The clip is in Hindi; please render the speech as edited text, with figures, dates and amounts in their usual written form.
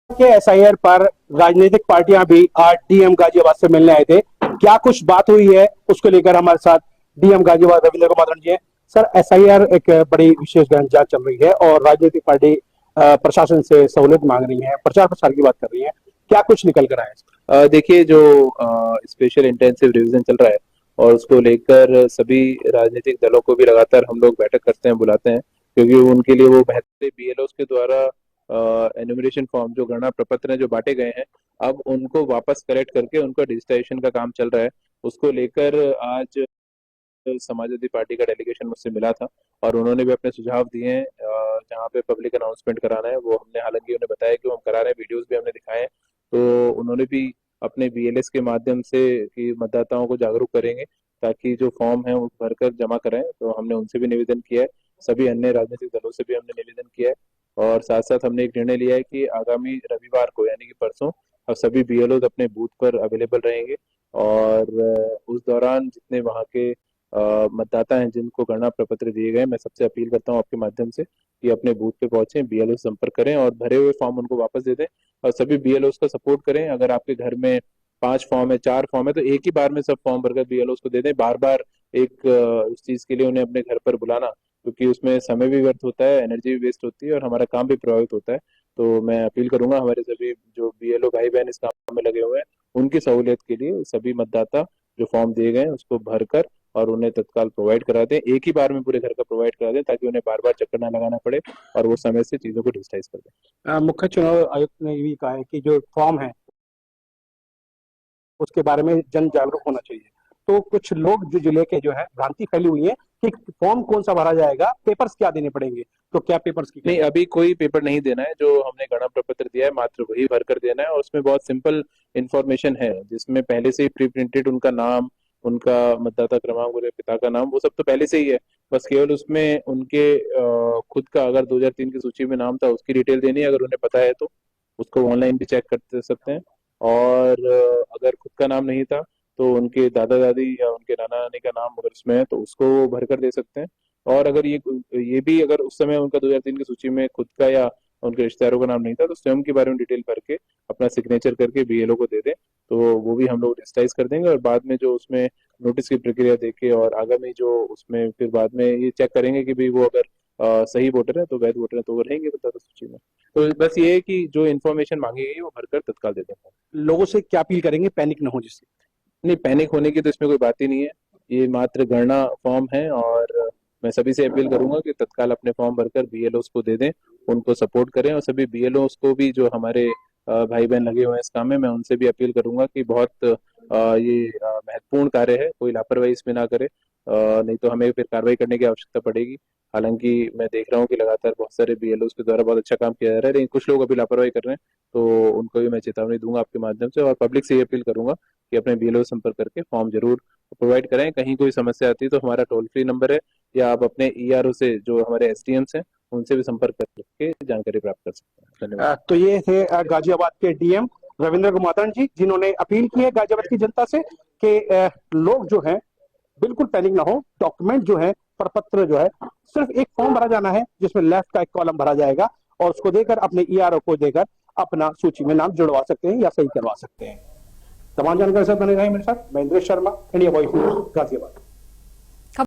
के एसआईआर पर राजनीतिक पार्टियां भी आज डीएम गाजियाबाद से मिलने आए थे। क्या कुछ बात हुई है उसको लेकर हमारे साथ डीएम गाजियाबाद रविंद्र कुमार जी हैं। सर, एसआईआर एक बड़ी विशेष गहन जांच चल रही है और राजनीतिक पार्टी प्रशासन से सहूलियत मांग रही है, प्रचार प्रसार की बात कर रही है। क्या कुछ निकल कर आया? देखिए, जो स्पेशल इंटेंसिव रिवीजन चल रहा है और उसको लेकर सभी राजनीतिक दलों को भी लगातार हम लोग बैठक करते हैं, बुलाते हैं, क्योंकि उनके लिए वो बेहतर बीएलओस के द्वारा एनुमरेशन फॉर्म जो गणना प्रपत्र हैं जो बांटे गए हैं, अब उनको वापस कलेक्ट करके उनका डिजिटाइजेशन का काम चल रहा है। उसको लेकर आज समाजवादी पार्टी का डेलीगेशन मुझसे मिला था और उन्होंने भी अपने सुझाव दिए हैं। जहाँ पे पब्लिक अनाउंसमेंट कराना है वो हमने, हालांकि उन्हें बताया कि वो हम करा रहे हैं, वीडियोस भी हमने दिखाए हैं। तो उन्होंने भी अपने बीएलएस के माध्यम से कि मतदाताओं को जागरूक करेंगे ताकि जो फॉर्म है वो भरकर जमा कराएं। तो हमने उनसे भी निवेदन किया है, सभी अन्य राजनीतिक दलों से भी हमने निवेदन किया है। और साथ साथ हमने एक निर्णय लिया है कि आगामी रविवार को यानी कि परसों अब सभी बीएलओ अपने बूथ पर अवेलेबल रहेंगे और उस दौरान जितने वहाँ के मतदाता हैं जिनको गणना प्रपत्र दिए गए, मैं सबसे अपील करता हूँ आपके माध्यम से कि अपने बूथ पे पहुंचे, बीएलओ से संपर्क करें और भरे हुए फॉर्म उनको वापस दे दें। और सभी बीएलओ का सपोर्ट करें। अगर आपके घर में 5 फॉर्म है, 4 फॉर्म है, तो एक ही बार में सब फॉर्म भरकर बीएलओ को दे दें। बार बार एक उस चीज के लिए उन्हें अपने घर पर बुलाना, क्योंकि उसमें समय भी व्यर्थ होता है, एनर्जी भी वेस्ट होती है और हमारा काम भी प्रभावित होता है। तो मैं अपील करूंगा हमारे सभी जो बीएलओ भाई बहन इस काम में लगे हुए हैं, उनकी सहूलियत के लिए सभी मतदाता जो फॉर्म दिए गए हैं उसको भरकर और उन्हें तत्काल प्रोवाइड करा दें। एक ही बार में पूरे घर का प्रोवाइड करा दें ताकि उन्हें बार बार चक्कर ना लगाना पड़े और वो समय से चीजों को डिजिटाइज कर दें। मुख्य चुनाव आयुक्त ने ये भी कहा है कि जो फॉर्म है उसके बारे में जन जागरूक होना चाहिए। तो कुछ लोग जो जिले के जो है भ्रांति फैली हुई है कि फॉर्म कौन सा भरा जाएगा, पेपर्स क्या देने पड़ेंगे। तो क्या पेपर्स की नहीं, अभी कोई पेपर नहीं देना है। जो हमने गणना प्रपत्र दिया है मात्र वही भर कर देना है और उसमें बहुत सिंपल इंफॉर्मेशन है, जिसमें पहले से ही प्री प्रिंटेड उनका नाम, उनका मतदाता क्रमांक, उनके पिता का नाम, वो सब तो पहले से ही है। बस केवल उसमें उनके खुद का अगर 2003 की सूची में नाम था उसकी डिटेल देनी है, अगर उन्हें पता है तो उसको ऑनलाइन भी चेक कर सकते हैं। और अगर खुद का नाम नहीं था तो उनके दादा दादी या उनके नाना नानी का नाम अगर उसमें है तो उसको वो भर कर दे सकते हैं। और अगर ये भी अगर उस समय उनका 2003 की सूची में खुद का या उनके रिश्तेदारों का नाम नहीं था तो स्वयं के बारे में डिटेल भर के अपना सिग्नेचर करके बीएलओ को दे दें, तो वो भी हम लोग डिजिटाइज कर देंगे। और बाद में जो उसमें नोटिस की प्रक्रिया देके और आगामी जो उसमें फिर बाद में ये चेक करेंगे कि भाई वो अगर सही वोटर है तो वैध वोटर है तो वो रहेंगे मतदाता सूची में। तो बस ये है कि जो इन्फॉर्मेशन मांगी गई है वो भरकर तत्काल दे देंगे। लोगों से क्या अपील करेंगे, पैनिक न हो जिससे? नहीं, पैनिक होने की तो इसमें कोई बात ही नहीं है। ये मात्र गणना फॉर्म है और मैं सभी से अपील करूंगा कि तत्काल अपने फॉर्म भरकर बीएलओ को दे दें, उनको सपोर्ट करें। और सभी बीएलओ को भी जो हमारे भाई बहन लगे हुए हैं इस काम में, मैं उनसे भी अपील करूंगा कि बहुत ये महत्वपूर्ण कार्य है, कोई लापरवाही इसमें ना करे, नहीं तो हमें फिर कार्रवाई करने की आवश्यकता पड़ेगी। हालांकि मैं देख रहा हूँ कि लगातार बहुत सारे बीएलओ के द्वारा बहुत अच्छा काम किया जा रहा है, लेकिन कुछ लोग अभी लापरवाही कर रहे हैं, तो उनको भी मैं चेतावनी दूंगा आपके माध्यम से। और पब्लिक से ये अपील करूंगा कि अपने बीएलओ संपर्क करके फॉर्म जरूर प्रोवाइड करें। कहीं कोई समस्या आती है तो हमारा टोल फ्री नंबर है, या आप अपने ईआरओ से जो हमारे एसडीएम्स हैं उनसे भी संपर्क करके जानकारी प्राप्त कर सकते हैं। धन्यवाद। तो ये थे गाजियाबाद के डीएम रविंद्र कुमार जी, जिन्होंने अपील की है गाजियाबाद की जनता से कि लोग जो है बिल्कुल पैनिक ना हो। डॉक्यूमेंट जो है, प्रपत्र जो है, सिर्फ एक फॉर्म भरा जाना है जिसमें लेफ्ट का एक कॉलम भरा जाएगा और उसको देकर अपने ईआरओ को देकर अपना सूची में नाम जुड़वा सकते हैं या सही करवा सकते हैं। तमाम जानकारी सब बने रहे मेरे साथ। मैं Indresh Sharma, India voice news, Ghaziabad.